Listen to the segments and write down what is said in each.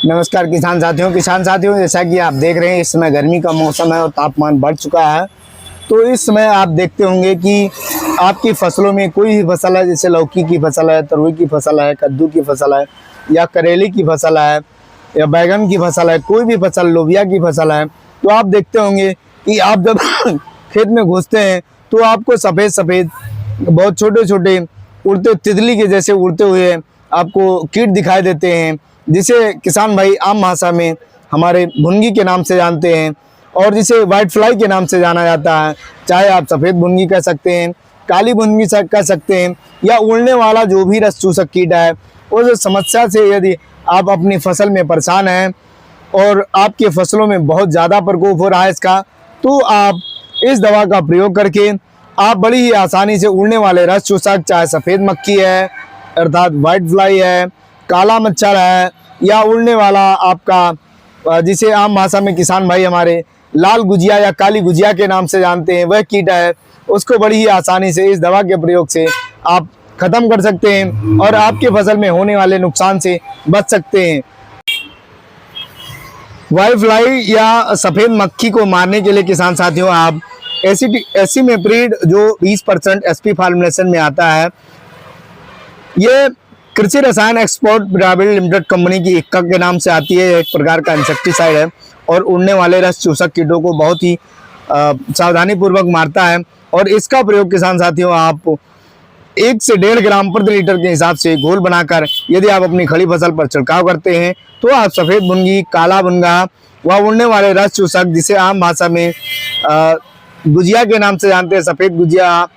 नमस्कार किसान साथियों, जैसा कि आप देख रहे हैं इस समय गर्मी का मौसम है और तापमान बढ़ चुका है। तो इस समय आप देखते होंगे कि आपकी फसलों में कोई भी फसल है, जैसे लौकी की फसल है, तरोई की फसल है, कद्दू की फसल है या करेले की फसल है या बैगन की फसल है, कोई भी फसल, लोबिया की फसल है, तो आप देखते होंगे कि आप जब खेत में घुसते हैं तो आपको सफ़ेद सफ़ेद बहुत छोटे छोटे उड़ते तितली के जैसे उड़ते हुए आपको कीट दिखाई देते हैं, जिसे किसान भाई आम भाषा में हमारे भुनगी के नाम से जानते हैं और जिसे वाइट फ्लाई के नाम से जाना जाता है। चाहे आप सफ़ेद भुनगी कह सकते हैं, काली भुनगी कह सकते हैं या उड़ने वाला जो भी रस चूसक कीट है। उस समस्या से यदि आप अपनी फसल में परेशान हैं और आपके फसलों में बहुत ज़्यादा प्रकोप हो रहा है इसका, तो आप इस दवा का प्रयोग करके आप बड़ी ही आसानी से उड़ने वाले रस चूसक, चाहे सफ़ेद मक्खी है अर्थात वाइट फ्लाई है, काला मच्छर है या उड़ने वाला आपका जिसे आम भाषा में किसान भाई हमारे लाल गुजिया या काली गुजिया के नाम से जानते हैं, वह कीट है, उसको बड़ी ही आसानी से इस दवा के प्रयोग से आप ख़त्म कर सकते हैं और आपके फसल में होने वाले नुकसान से बच सकते हैं। वाइट फ्लाई या सफ़ेद मक्खी को मारने के लिए किसान साथियों आप एसिमेप्रिड जो 20% एसपी फॉर्मुलेशन में आता है, ये कृषि रसायन एक्सपोर्ट प्राइवेट लिमिटेड कंपनी की इक्का के नाम से आती है। एक प्रकार का इंसेक्टिसाइड है और उड़ने वाले रस चूसक कीटों को बहुत ही सावधानी पूर्वक मारता है और इसका प्रयोग किसान साथियों आप 1 से 1.5 ग्राम प्रति लीटर के हिसाब से घोल बनाकर यदि आप अपनी खड़ी फसल पर छिड़काव करते हैं तो आप सफ़ेद भुनगी, काला भुनगा व उड़ने वाले रस चूसक, जिसे आम भाषा में गुजिया के नाम से जानते हैं, सफ़ेद गुजिया,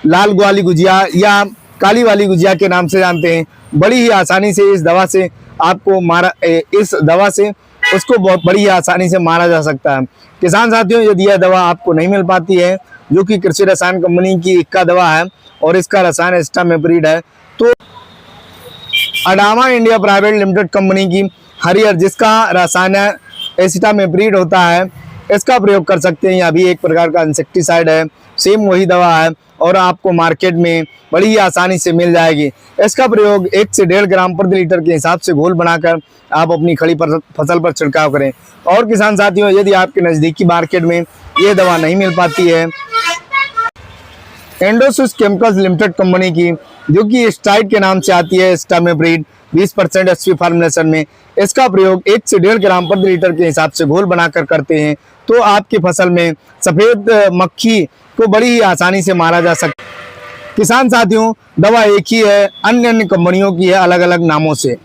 लाल ग्वाली गुजिया या काली वाली गुजिया के नाम से जानते हैं, बड़ी ही आसानी से इस दवा से उसको बहुत बड़ी ही आसानी से मारा जा सकता है। किसान साथियों, यदि यह दवा आपको नहीं मिल पाती है, जो कि कृषि रसायन कंपनी की इक्का दवा है और इसका रसायन एसिटामेप्रिड है, तो Adama India private limited company की हरियर, जिसका रसायन एसिटामेप्रिड होता है, इसका प्रयोग कर सकते हैं। यह भी एक प्रकार का इंसेक्टिसाइड है, सेम वही दवा है और आपको मार्केट में बड़ी ही आसानी से मिल जाएगी। इसका प्रयोग 1 से 1.5 ग्राम प्रति लीटर के हिसाब से घोल बनाकर आप अपनी खड़ी फसल पर छिड़काव करें। और किसान साथियों, यदि आपके नज़दीकी मार्केट में ये दवा नहीं मिल पाती है, एंडोसिस केमिकल्स लिमिटेड कंपनी की, जो कि स्टाइड के नाम से आती है, एसिटामेप्रिड 20% एसपी फॉर्मुलेशन में, इसका प्रयोग 1 से 1.5 ग्राम प्रति लीटर के हिसाब से घोल बनाकर करते हैं तो आपकी फसल में सफ़ेद मक्खी को बड़ी ही आसानी से मारा जा सकता है। किसान साथियों, दवा एक ही है, अन्य कंपनियों की है अलग अलग नामों से।